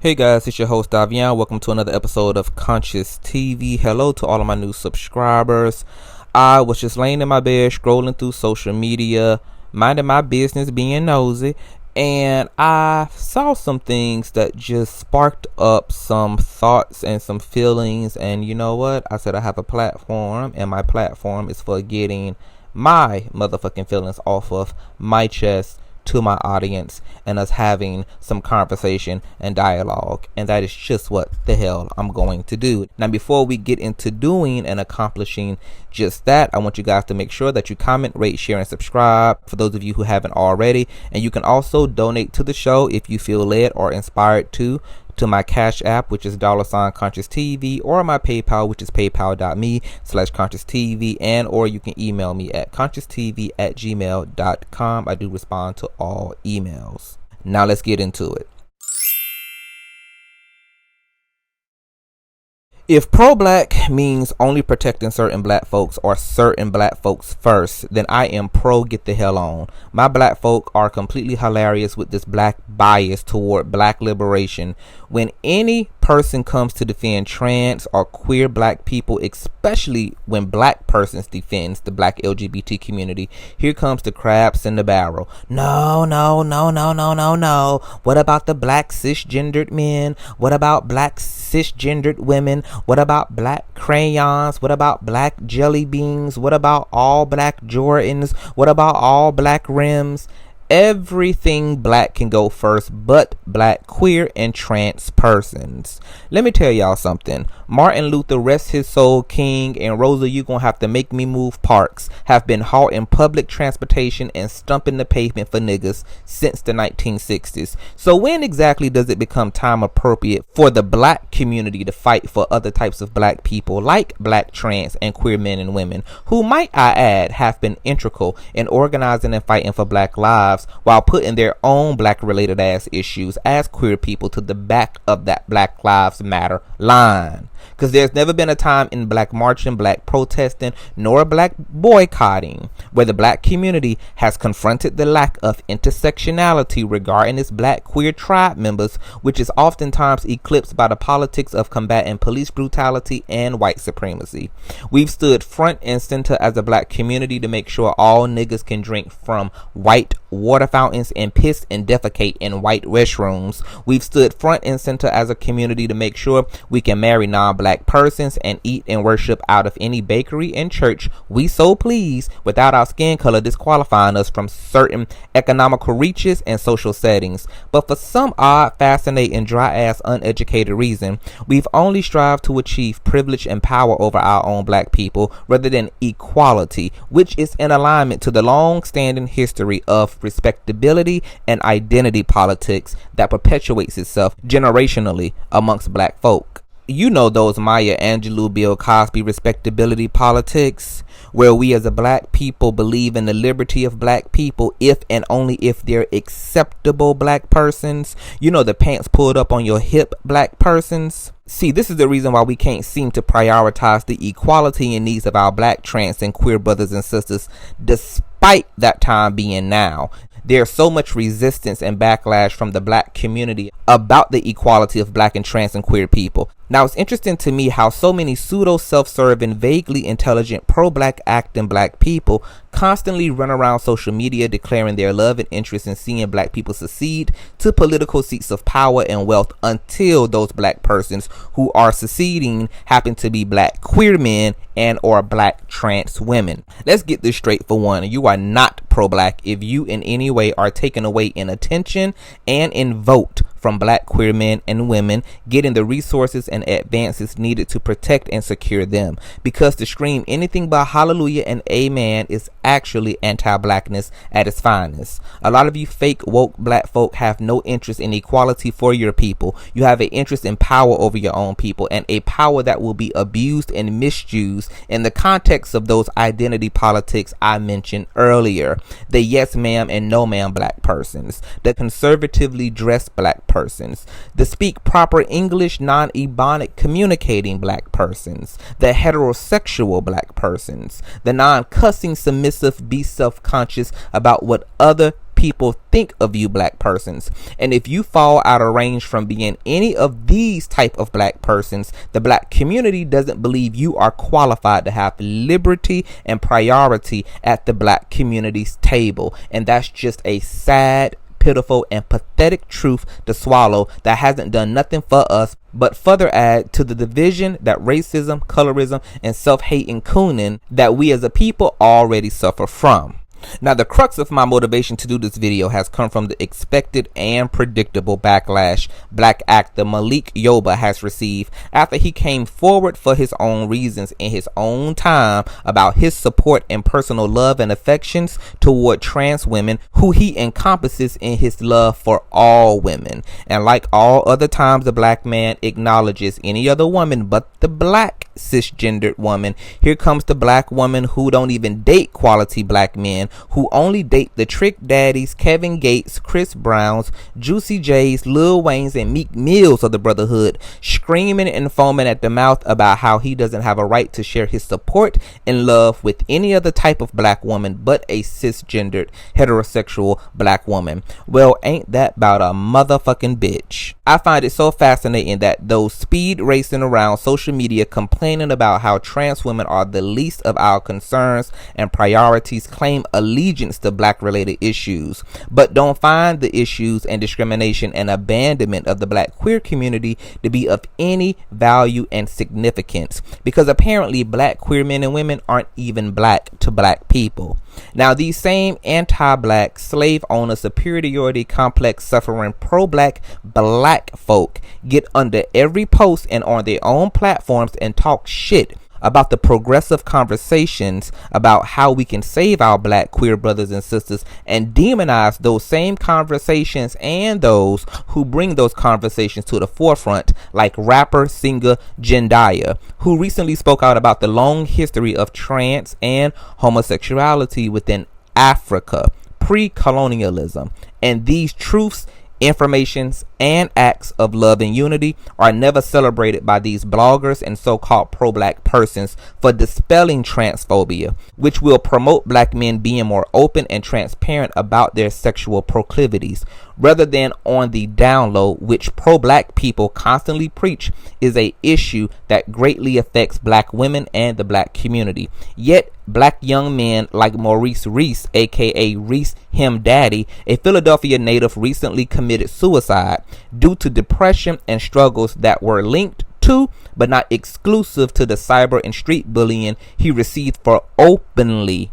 Hey guys, it's your host Davian. Welcome to another episode of Consciouztv. Hello to all of my new subscribers. I was just laying in my bed scrolling through social media, minding my business, being nosy, and I saw some things that just sparked up some thoughts and some feelings. And you know what? I said I have a platform, and my platform is for getting my motherfucking feelings off of my chest to my audience and us having some conversation and dialogue, and that is just what the hell I'm going to do. Now, before we get into doing and accomplishing just that, I want you guys to make sure that you comment, rate, share, and subscribe for those of you who haven't already. And you can also donate to the show if you feel led or inspired to my Cash App, which is $Consciouztv, or my PayPal, which is paypal.me/Consciouztv, and or you can email me at consciouztv@gmail.com. I do respond to all emails. Now let's get into it. If pro-black means only protecting certain black folks or certain black folks first, then I am pro get the hell on. My black folk are completely hilarious with this black bias toward black liberation. When any person comes to defend trans or queer black people, especially when black persons defends the black LGBT community, here comes the crabs in the barrel. No. What about the black cisgendered men? What about black cisgendered women? What about black crayons? What about black jelly beans? What about all black Jordans? What about all black rims? Everything black can go first but black, queer, and trans persons. Let me tell y'all something. Martin Luther, rest his soul, king, and Rosa, you gonna have to make me move Parks have been halting public transportation and stumping the pavement for niggas since the 1960s. So when exactly does it become time appropriate for the black community to fight for other types of black people like black, trans, and queer men and women who, might I add, have been integral in organizing and fighting for black lives, while putting their own black related ass issues as queer people to the back of that Black Lives Matter line? Because there's never been a time in black marching, black protesting, nor black boycotting where the black community has confronted the lack of intersectionality regarding its black queer tribe members, which is oftentimes eclipsed by the politics of combating police brutality and white supremacy. We've stood front and center as a black community to make sure all niggas can drink from white water fountains and piss and defecate in white restrooms. We've stood front and center as a community to make sure we can marry non-black persons and eat and worship out of any bakery and church we so please without our skin color disqualifying us from certain economical reaches and social settings. But for some odd, fascinating, dry-ass, uneducated reason, we've only strived to achieve privilege and power over our own black people rather than equality, which is in alignment to the long-standing history of respectability and identity politics that perpetuates itself generationally amongst black folk. You know those Maya Angelou, Bill Cosby respectability politics, where we as a black people believe in the liberty of black people if and only if they're acceptable black persons. You know, the pants pulled up on your hip black persons. See, this is the reason why we can't seem to prioritize the equality and needs of our black, trans, and queer brothers and sisters, despite that time being now. There's so much resistance and backlash from the black community about the equality of black and trans and queer people. Now, it's interesting to me how so many pseudo self-serving, vaguely intelligent, pro-black acting black people constantly run around social media declaring their love and interest in seeing black people succeed to political seats of power and wealth, until those black persons who are succeeding happen to be black queer men and or black trans women. Let's get this straight for one. You are not pro-black if you in any way are taken away in attention and in vote from black queer men and women getting the resources and advances needed to protect and secure them. Because to scream anything but hallelujah and amen is actually anti-blackness at its finest. A lot of you fake woke black folk have no interest in equality for your people. You have an interest in power over your own people, and a power that will be abused and misused in the context of those identity politics I mentioned earlier. The yes ma'am and no ma'am black persons, the conservatively dressed black persons, the speak proper English non-Ebonic communicating black persons, the heterosexual black persons, the non-cussing submissive be self-conscious about what other people think of you black persons. And if you fall out of range from being any of these type of black persons, the black community doesn't believe you are qualified to have liberty and priority at the black community's table. And that's just a sad, pitiful, and pathetic truth to swallow that hasn't done nothing for us but further add to the division that racism, colorism, and self-hating cooning that we as a people already suffer from. Now, the crux of my motivation to do this video has come from the expected and predictable backlash black actor Malik Yoba has received after he came forward for his own reasons in his own time about his support and personal love and affections toward trans women, who he encompasses in his love for all women. And like all other times the black man acknowledges any other woman but the black cisgendered woman, here comes the black woman who don't even date quality black men, who only date the Trick Daddies, Kevin Gates, Chris Browns, Juicy J's, Lil Wayne's, and Meek Mills of the Brotherhood, screaming and foaming at the mouth about how he doesn't have a right to share his support and love with any other type of black woman but a cisgendered heterosexual black woman. Well, ain't that about a motherfucking bitch? I find it so fascinating that those speed racing around social media complaining about how trans women are the least of our concerns and priorities claim allegiance to black related issues, but don't find the issues and discrimination and abandonment of the black queer community to be of any value and significance, because apparently black queer men and women aren't even black to black people. Now, these same anti-black, slave owner, superiority complex suffering pro-black black folk get under every post and on their own platforms and talk shit about the progressive conversations about how we can save our black queer brothers and sisters, and demonize those same conversations and those who bring those conversations to the forefront, like rapper singer Jidenna, who recently spoke out about the long history of trans and homosexuality within Africa pre-colonialism. And these truths, informations, and acts of love and unity are never celebrated by these bloggers and so-called pro-black persons for dispelling transphobia, which will promote black men being more open and transparent about their sexual proclivities, rather than on the down low, which pro-black people constantly preach is a issue that greatly affects black women and the black community. Yet black young men like Maurice Reese, aka Reese Him Daddy, a Philadelphia native, recently committed suicide due to depression and struggles that were linked to but not exclusive to the cyber and street bullying he received for openly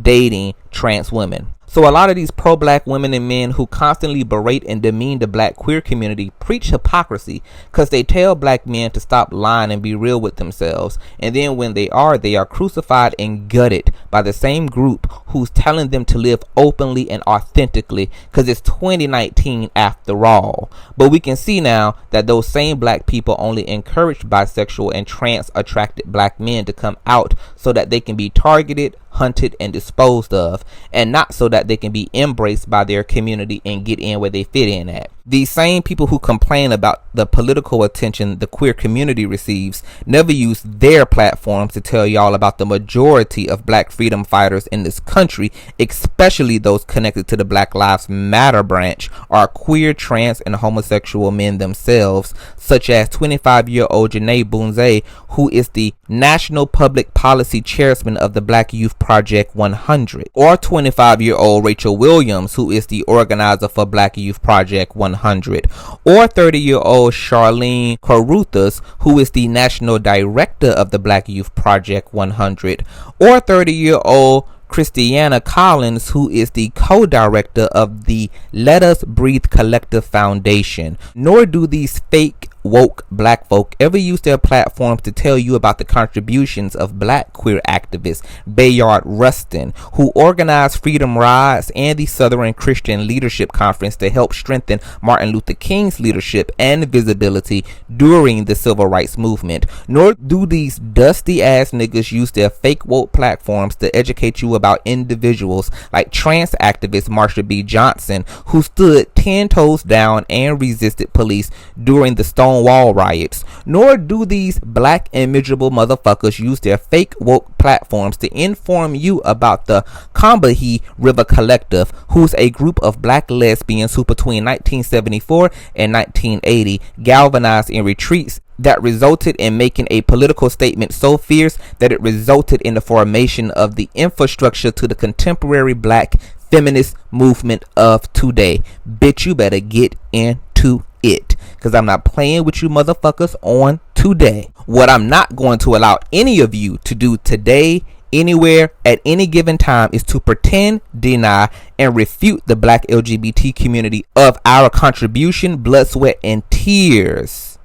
dating trans women. So a lot of these pro-black women and men who constantly berate and demean the black queer community preach hypocrisy, because they tell black men to stop lying and be real with themselves, and then when they are crucified and gutted by the same group who's telling them to live openly and authentically, because it's 2019 after all. But we can see now that those same black people only encourage bisexual and trans attracted black men to come out so that they can be targeted, hunted, and disposed of, and not so that they can be embraced by their community and get in where they fit in at. These same people who complain about the political attention the queer community receives never use their platforms to tell y'all about the majority of black freedom fighters in this country, especially those connected to the Black Lives Matter branch, are queer, trans, and homosexual men themselves, such as 25-year-old Janae Bunze, who is the National Public Policy Chairman of the Black Youth Project 100, or 25-year-old Rachel Williams, who is the organizer for Black Youth Project 100, or 30-year-old Charlene Caruthas, who is the National Director of the Black Youth Project 100, or 30-year-old Christiana Collins, who is the co-director of the Let Us Breathe Collective Foundation. Nor do these fake woke black folk ever use their platforms to tell you about the contributions of black queer activist Bayard Rustin, who organized Freedom Rides and the Southern Christian Leadership Conference to help strengthen Martin Luther King's leadership and visibility during the civil rights movement. Nor do these dusty ass niggas use their fake woke platforms to educate you about individuals like trans activist Marsha B. Johnson, who stood 10 toes down and resisted police during the Stone Stonewall riots, nor do these black and miserable motherfuckers use their fake woke platforms to inform you about the Combahee River Collective, who's a group of black lesbians who between 1974 and 1980 galvanized in retreats that resulted in making a political statement so fierce that it resulted in the formation of the infrastructure to the contemporary black feminist movement of today. Bitch, you better get into it, because I'm not playing with you motherfuckers on today. What I'm not going to allow any of you to do today, anywhere, at any given time, is to pretend, deny, and refute the black LGBT community of our contribution, blood, sweat, and tears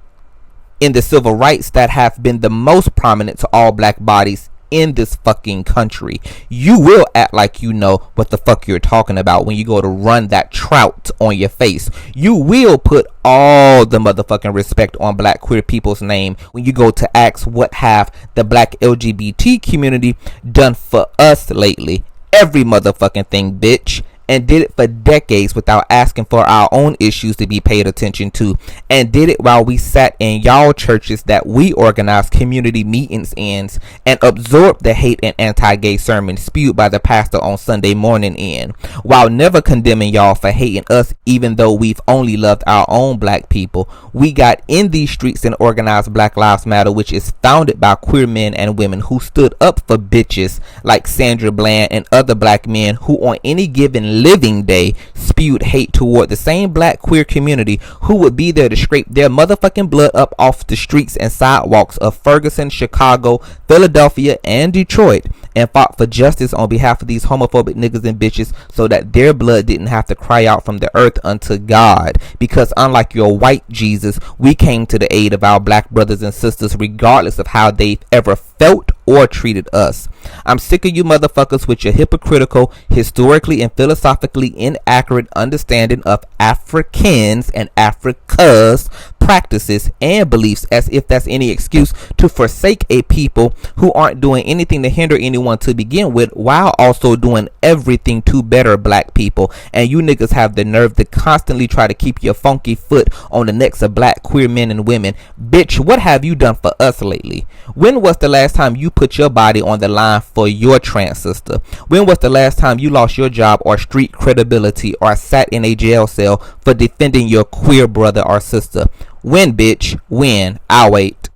in the civil rights that have been the most prominent to all black bodies in this fucking country. You will act like you know what the fuck you're talking about when you go to run that trout on your face. You will put all the motherfucking respect on black queer people's name when you go to ask what have the black LGBT community done for us lately. Every motherfucking thing, bitch. And did it for decades without asking for our own issues to be paid attention to, and did it while we sat in y'all churches that we organized community meetings in and absorbed the hate and anti-gay sermons spewed by the pastor on Sunday morning in, while never condemning y'all for hating us even though we've only loved our own black people. We got in these streets and organized Black Lives Matter, which is founded by queer men and women who stood up for bitches like Sandra Bland and other black men who on any given living day spewed hate toward the same black queer community who would be there to scrape their motherfucking blood up off the streets and sidewalks of Ferguson, Chicago, Philadelphia, and Detroit, and fought for justice on behalf of these homophobic niggas and bitches so that their blood didn't have to cry out from the earth unto God. Because unlike your white Jesus, we came to the aid of our black brothers and sisters regardless of how they've ever felt or treated us. I'm sick of you motherfuckers with your hypocritical, historically and philosophically inaccurate understanding of Africans and Africa's practices and beliefs, as if that's any excuse to forsake a people who aren't doing anything to hinder anyone to begin with, while also doing everything to better black people. And you niggas have the nerve to constantly try to keep your funky foot on the necks of black queer men and women. Bitch, what have you done for us lately? When was the last time you put your body on the line for your trans sister? When was the last time you lost your job or street credibility or sat in a jail cell for defending your queer brother or sister? When, bitch? When? I'll wait.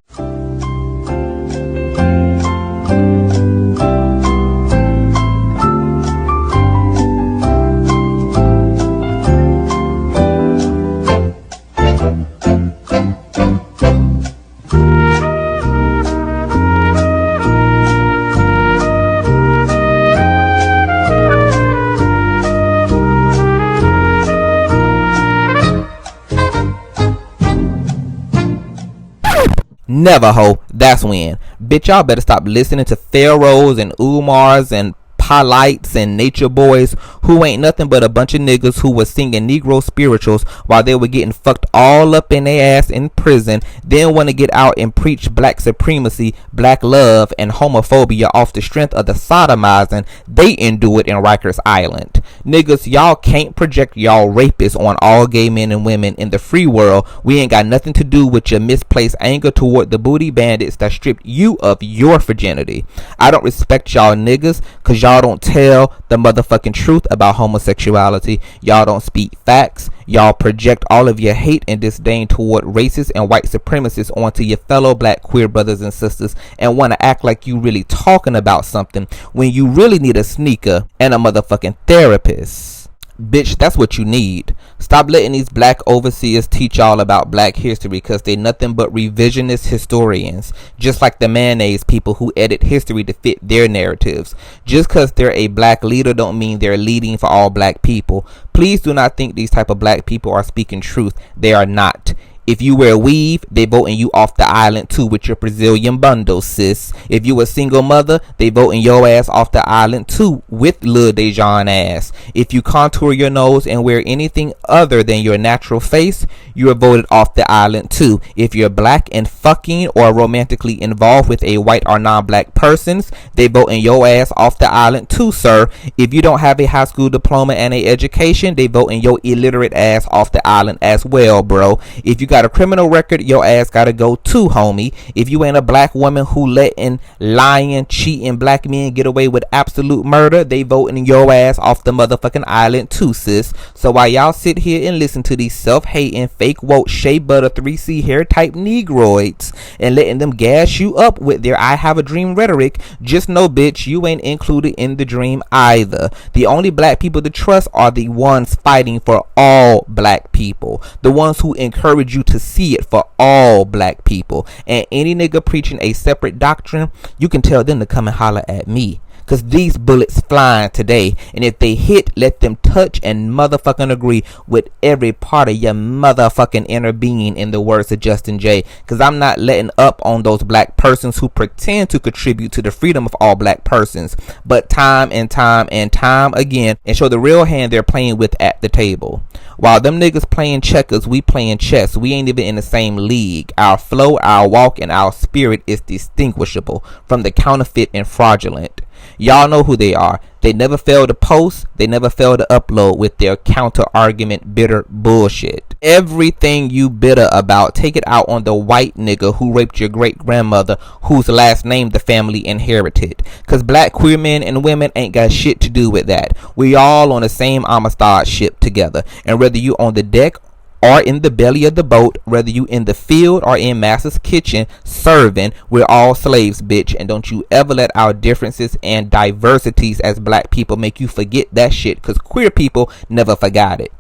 Never, ho. That's when. Bitch, y'all better stop listening to pharaohs and umars and polites and nature boys who ain't nothing but a bunch of niggas who was singing Negro spirituals while they were getting fucked all up in their ass in prison, then want to get out and preach black supremacy, black love, and homophobia off the strength of the sodomizing they endured in Rikers Island. Niggas, y'all can't project y'all rapists on all gay men and women in the free world. We ain't got nothing to do with your misplaced anger toward the booty bandits that stripped you of your virginity. I don't respect y'all niggas cause y'all don't tell the motherfucking truth about homosexuality. Y'all don't speak facts. Y'all project all of your hate and disdain toward racist and white supremacists onto your fellow black queer brothers and sisters and want to act like you really talking about something when you really need a sneaker and a motherfucking therapist. Bitch, that's what you need. Stop letting these black overseers teach y'all about black history because they nothing but revisionist historians, just like the mayonnaise people who edit history to fit their narratives. Just because they're a black leader don't mean they're leading for all black people. Please do not think these type of black people are speaking truth. They are not. If you wear weave, they voting you off the island too with your Brazilian bundle, sis. If you a single mother, they voting your ass off the island too with Lil Dejan ass. If you contour your nose and wear anything other than your natural face, you are voted off the island too. If you're black and fucking or romantically involved with a white or non-black persons, they voting your ass off the island too, sir. If you don't have a high school diploma and a education, they voting your illiterate ass off the island as well, bro. If you got a criminal record, your ass gotta go too, homie. If you ain't a black woman who letting lying, cheating black men get away with absolute murder, they voting your ass off the motherfucking island too, sis. So while y'all sit here and listen to these self-hating, fake woke, shea butter, 3C hair type negroids and letting them gas you up with their I have a dream rhetoric, just know, bitch, you ain't included in the dream either. The only black people to trust are the ones fighting for all black people, the ones who encourage you to see it for all black people. And any nigga preaching a separate doctrine, you can tell them to come and holler at me, cause these bullets flying today, and if they hit, let them touch and motherfucking agree with every part of your motherfucking inner being, in the words of Justin J. Cause I'm not letting up on those black persons who pretend to contribute to the freedom of all black persons, but time and time and time again, and show the real hand they're playing with at the table. While them niggas playing checkers, we playing chess. We ain't even in the same league. Our flow, our walk, and our spirit is distinguishable from the counterfeit and fraudulent. Y'all know who they are. They never fail to post. They never fail to upload with their counter argument bitter bullshit. Everything you bitter about, take it out on the white nigga who raped your great grandmother, whose last name the family inherited. Cause black queer men and women ain't got shit to do with that. We all on the same Amistad ship together. And whether you on the deck or in the belly of the boat, whether you in the field or in Master's kitchen serving, we're all slaves, bitch. And don't you ever let our differences and diversities as black people make you forget that shit, cause queer people never forgot it.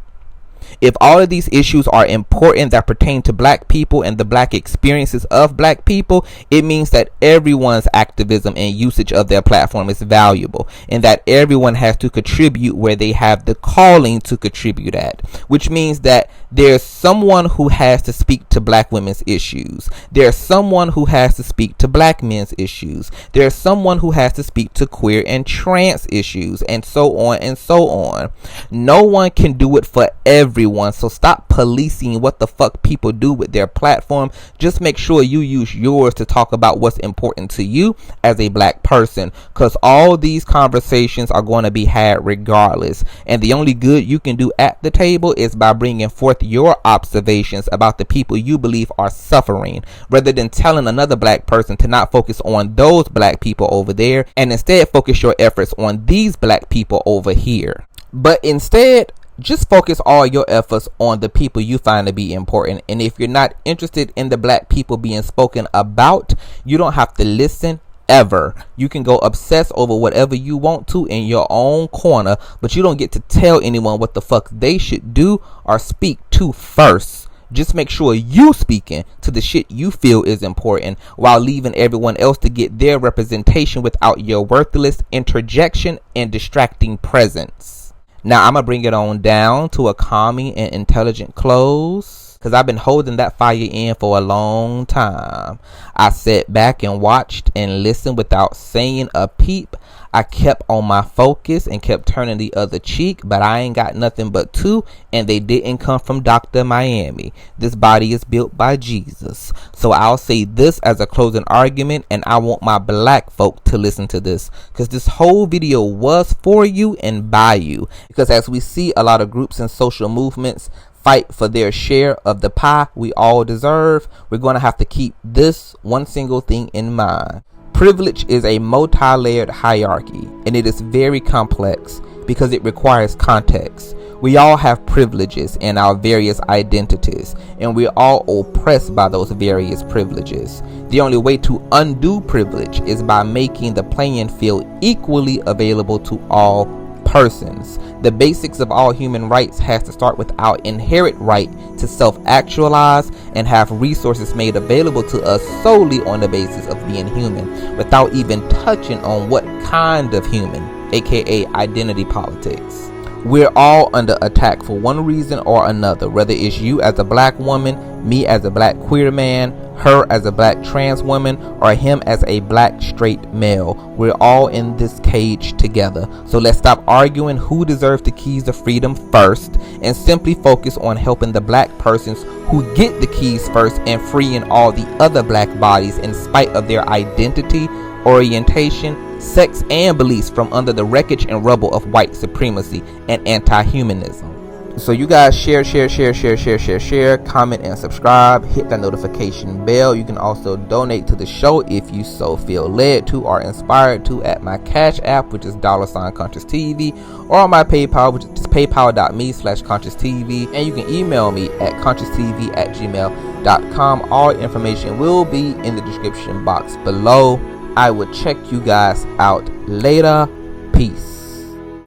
If all of these issues are important that pertain to black people and the black experiences of black people, it means that everyone's activism and usage of their platform is valuable, and that everyone has to contribute where they have the calling to contribute at, which means that there's someone who has to speak to black women's issues. There's someone who has to speak to black men's issues. There's someone who has to speak to queer and trans issues, and so on and so on. No one can do it for everyone, so stop policing what the fuck people do with their platform. Just make sure you use yours to talk about what's important to you as a black person, because all these conversations are going to be had regardless, and the only good you can do at the table is by bringing forth your observations about the people you believe are suffering, rather than telling another black person to not focus on those black people over there and instead focus your efforts on these black people over here. But instead, just focus all your efforts on the people you find to be important. And if you're not interested in the black people being spoken about, you don't have to listen ever. You can go obsess over whatever you want to in your own corner, but you don't get to tell anyone what the fuck they should do or speak to first. Just make sure you speaking to the shit you feel is important, while leaving everyone else to get their representation without your worthless interjection and distracting presence. Now I'm gonna bring it on down to a calming and intelligent close, because I've been holding that fire in for a long time. I sat back and watched and listened without saying a peep. I kept on my focus and kept turning the other cheek, but I ain't got nothing but two, and they didn't come from Dr. Miami. This body is built by Jesus. So I'll say this as a closing argument, and I want my black folk to listen to this, because this whole video was for you and by you. Because as we see a lot of groups and social movements fight for their share of the pie we all deserve, we're going to have to keep this one single thing in mind. Privilege is a multi-layered hierarchy, and it is very complex because it requires context. We all have privileges in our various identities, and we're all oppressed by those various privileges. The only way to undo privilege is by making the playing field equally available to all persons. The basics of all human rights has to start with our inherent right to self-actualize and have resources made available to us solely on the basis of being human, without even touching on what kind of human, aka identity politics. We're all under attack for one reason or another, whether it's you as a black woman, me as a black queer man, her as a black trans woman, or him as a black straight male. We're all in this cage together. So let's stop arguing who deserves the keys to freedom first, and simply focus on helping the black persons who get the keys first, and freeing all the other black bodies in spite of their identity, orientation, sex, and beliefs from under the wreckage and rubble of white supremacy and anti-humanism. So you guys share, comment and subscribe. Hit that notification bell. You can also donate to the show if you so feel led to or inspired to at my Cash App, which is $Consciouztv, or on my PayPal, which is paypal.me/Consciouztv. And you can email me at consciouztv@gmail.com. All information will be in the description box below. I will check you guys out later. Peace.